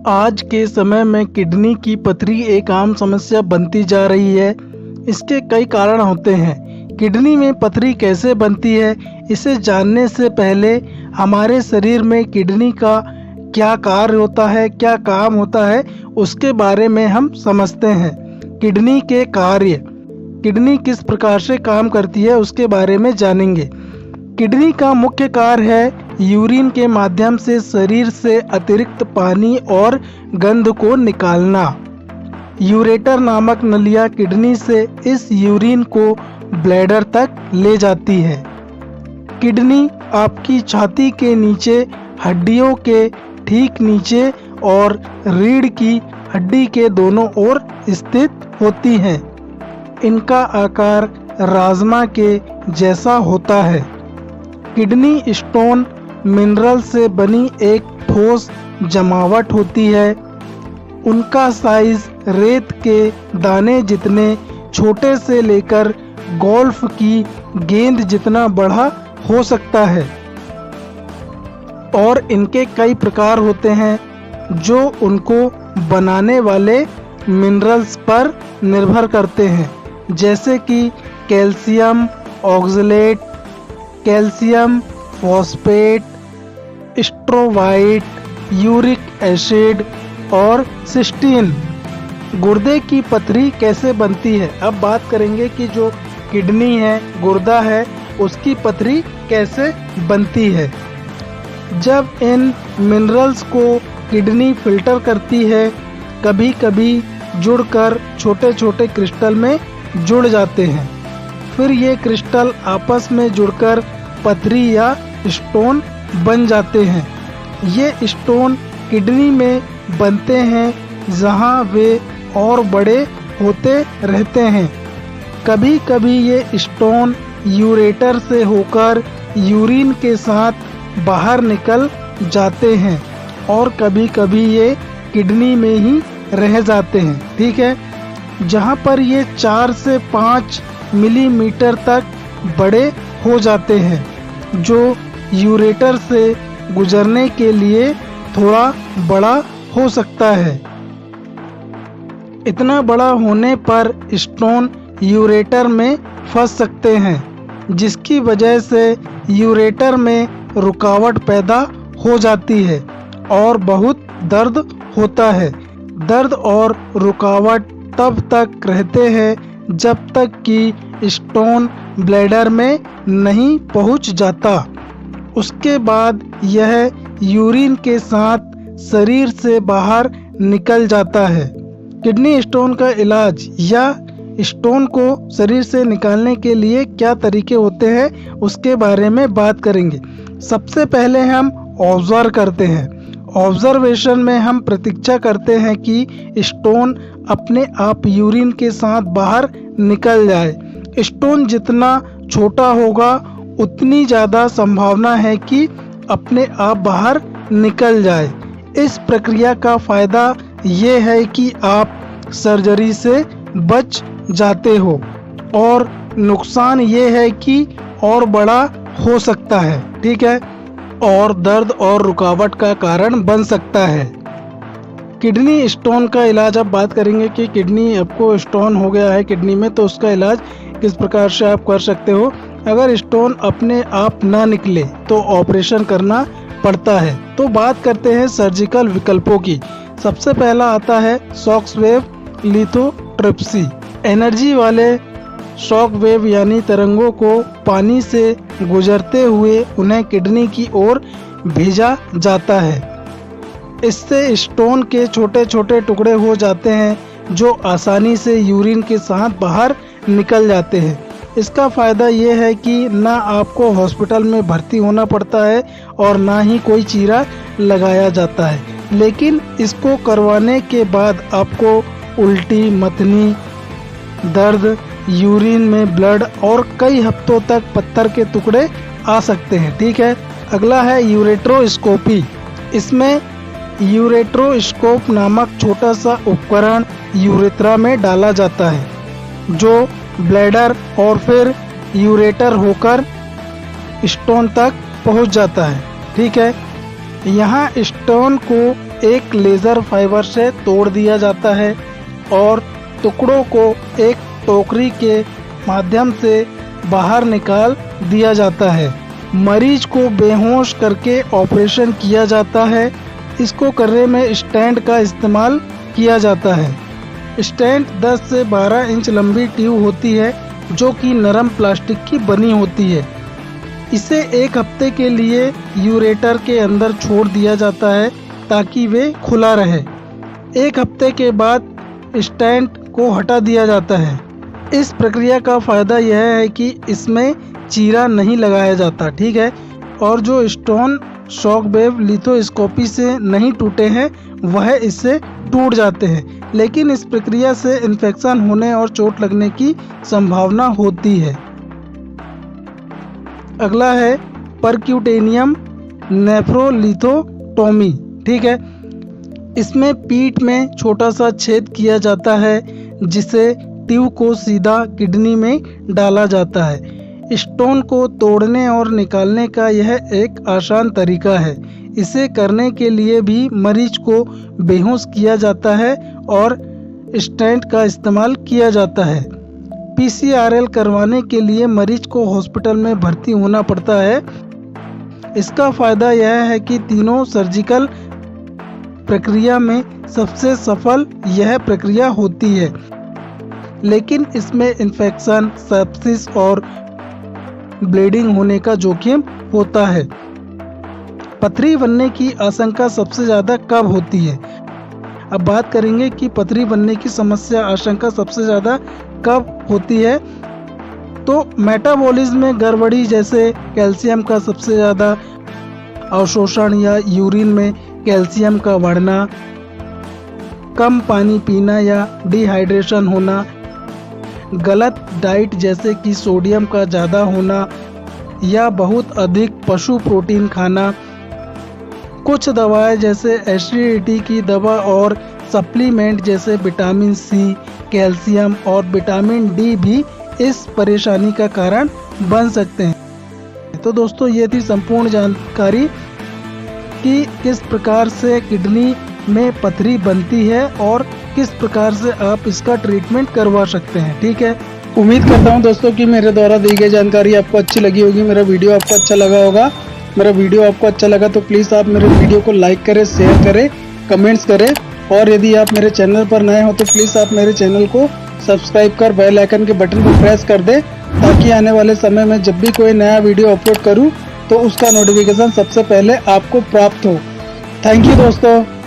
आज के समय में किडनी की पथरी एक आम समस्या बनती जा रही है। इसके कई कारण होते हैं। किडनी में पथरी कैसे बनती है, इसे जानने से पहले हमारे शरीर में किडनी का क्या कार्य होता है, क्या काम होता है, उसके बारे में हम समझते हैं। किडनी के कार्य, किडनी किस प्रकार से काम करती है उसके बारे में जानेंगे। किडनी का मुख्य कार्य है यूरिन के माध्यम से शरीर से अतिरिक्त पानी और गंध को निकालना। यूरेटर नामक नलिया किडनी से इस यूरिन को ब्लैडर तक ले जाती है। किडनी आपकी छाती के नीचे, हड्डियों के ठीक नीचे और रीढ़ की हड्डी के दोनों ओर स्थित होती है। इनका आकार राजमा के जैसा होता है। किडनी स्टोन मिनरल से बनी एक ठोस जमावट होती है। उनका साइज रेत के दाने जितने छोटे से लेकर गोल्फ की गेंद जितना बड़ा हो सकता है और इनके कई प्रकार होते हैं जो उनको बनाने वाले मिनरल्स पर निर्भर करते हैं, जैसे कि calcium oxalate, calcium phosphate, struvite, uric acid और सिस्टीन। गुर्दे की पथरी कैसे बनती है? अब बात करेंगे कि जो किडनी है, गुर्दा है, उसकी पथरी कैसे बनती है। जब इन मिनरल्स को किडनी फिल्टर करती है, कभी कभी जुड़कर छोटे छोटे क्रिस्टल में जुड़ जाते हैं। फिर ये क्रिस्टल आपस में जुड़कर पथरी या स्टोन बन जाते हैं। ये स्टोन किडनी में बनते हैं जहां वे और बड़े होते रहते हैं। कभी कभी ये स्टोन यूरेटर से होकर यूरिन के साथ बाहर निकल जाते हैं और कभी कभी ये किडनी में ही रह जाते हैं। ठीक है, जहां पर ये 4 से 5 मिलीमीटर तक बड़े हो जाते हैं, जो यूरेटर से गुजरने के लिए थोड़ा बड़ा हो सकता है। इतना बड़ा होने पर स्टोन यूरेटर में फंस सकते हैं, जिसकी वजह से यूरेटर में रुकावट पैदा हो जाती है और बहुत दर्द होता है। दर्द और रुकावट तब तक रहते हैं जब तक कि स्टोन ब्लैडर में नहीं पहुंच जाता। उसके बाद यह यूरिन के साथ शरीर से बाहर निकल जाता है। किडनी स्टोन का इलाज या स्टोन को शरीर से निकालने के लिए क्या तरीके होते हैं उसके बारे में बात करेंगे। सबसे पहले हम ऑब्जर्व करते हैं। ऑब्जर्वेशन में हम प्रतीक्षा करते हैं कि स्टोन अपने आप यूरिन के साथ बाहर निकल जाए। स्टोन जितना छोटा होगा उतनी ज़्यादा संभावना है कि अपने आप बाहर निकल जाए। इस प्रक्रिया का फ़ायदा ये है कि आप सर्जरी से बच जाते हो और नुकसान ये है कि और बड़ा हो सकता है। ठीक है, और दर्द और रुकावट का कारण बन सकता है। किडनी स्टोन का इलाज अब बात करेंगे कि किडनी आपको स्टोन हो गया है किडनी में, तो उसका इलाज किस प्रकार से आप कर सकते हो। अगर स्टोन अपने आप ना निकले तो ऑपरेशन करना पड़ता है। तो बात करते हैं सर्जिकल विकल्पों की। सबसे पहला आता है शॉक वेव लिथोट्रिप्सी। एनर्जी वाले शॉक वेव यानी तरंगों को पानी से गुजरते हुए उन्हें किडनी की ओर भेजा जाता है। इससे स्टोन के छोटे छोटे टुकड़े हो जाते हैं जो आसानी से यूरिन के साथ बाहर निकल जाते हैं। इसका फ़ायदा ये है कि ना आपको हॉस्पिटल में भर्ती होना पड़ता है और ना ही कोई चीरा लगाया जाता है। लेकिन इसको करवाने के बाद आपको उल्टी, मथनी, दर्द, यूरिन में ब्लड और कई हफ्तों तक पत्थर के टुकड़े आ सकते हैं। ठीक है, अगला है यूरेट्रोस्कोपी। इसमें यूरेट्रोस्कोप नामक छोटा सा उपकरण यूरेथ्रा में डाला जाता है, जो ब्लैडर और फिर यूरेटर होकर स्टोन तक पहुंच जाता है। ठीक है, यहाँ स्टोन को एक लेज़र फाइबर से तोड़ दिया जाता है और टुकड़ों को एक टोकरी के माध्यम से बाहर निकाल दिया जाता है। मरीज को बेहोश करके ऑपरेशन किया जाता है। इसको करने में स्टेंट का इस्तेमाल किया जाता है। स्टेंट 10 से 12 इंच लंबी ट्यूब होती है जो कि नरम प्लास्टिक की बनी होती है। इसे एक हफ्ते के लिए यूरेटर के अंदर छोड़ दिया जाता है ताकि वे खुला रहे। एक हफ्ते के बाद स्टेंट को हटा दिया जाता है। इस प्रक्रिया का फ़ायदा यह है कि इसमें चीरा नहीं लगाया जाता, ठीक है। और जो स्टोन शॉक वेव लिथोस्कोपी से नहीं टूटे हैं वह इससे टूट जाते हैं, लेकिन इस प्रक्रिया से इन्फेक्शन होने और चोट लगने की संभावना होती है। अगला है परक्यूटेनियम नेफ्रोलिथोटोमी, ठीक है। इसमें पीठ में छोटा सा छेद किया जाता है जिसे ट्यूब को सीधा किडनी में डाला जाता है। स्टोन को तोड़ने और निकालने का यह एक आसान तरीका है। इसे करने के लिए भी मरीज को बेहोश किया जाता है और स्टेंट का इस्तेमाल किया जाता है। PCRL करवाने के लिए मरीज को हॉस्पिटल में भर्ती होना पड़ता है। इसका फ़ायदा यह है कि तीनों सर्जिकल प्रक्रिया में सबसे सफल यह प्रक्रिया होती है, लेकिन इसमें इन्फेक्शन, सेप्सिस और ब्लीडिंग होने का जोखिम होता है। पथरी बनने की आशंका सबसे ज़्यादा कब होती है? अब बात करेंगे कि पथरी बनने की समस्या आशंका सबसे ज़्यादा कब होती है। तो मेटाबॉलिज्म में गड़बड़ी, जैसे कैल्शियम का सबसे ज़्यादा अवशोषण या यूरिन में कैल्शियम का बढ़ना, कम पानी पीना या डिहाइड्रेशन होना, गलत डाइट जैसे कि सोडियम का ज़्यादा होना या बहुत अधिक पशु प्रोटीन खाना, कुछ दवाएं जैसे एसिडिटी की दवा और सप्लीमेंट जैसे विटामिन सी, कैल्शियम और विटामिन डी भी इस परेशानी का कारण बन सकते हैं। तो दोस्तों, ये थी संपूर्ण जानकारी कि किस प्रकार से किडनी में पथरी बनती है और किस प्रकार से आप इसका ट्रीटमेंट करवा सकते हैं, ठीक है। उम्मीद करता हूं दोस्तों कि मेरे द्वारा दी गई जानकारी आपको अच्छी लगी होगी। मेरा वीडियो आपको अच्छा लगा होगा। मेरा वीडियो आपको अच्छा लगा तो प्लीज़ आप मेरे वीडियो को लाइक करें, शेयर करें, कमेंट्स करें। और यदि आप मेरे चैनल पर नए हो तो प्लीज़ आप मेरे चैनल को सब्सक्राइब कर बेल आइकन के बटन को प्रेस कर दें, ताकि आने वाले समय में जब भी कोई नया वीडियो अपलोड करूँ तो उसका नोटिफिकेशन सबसे पहले आपको प्राप्त हो। थैंक यू दोस्तों।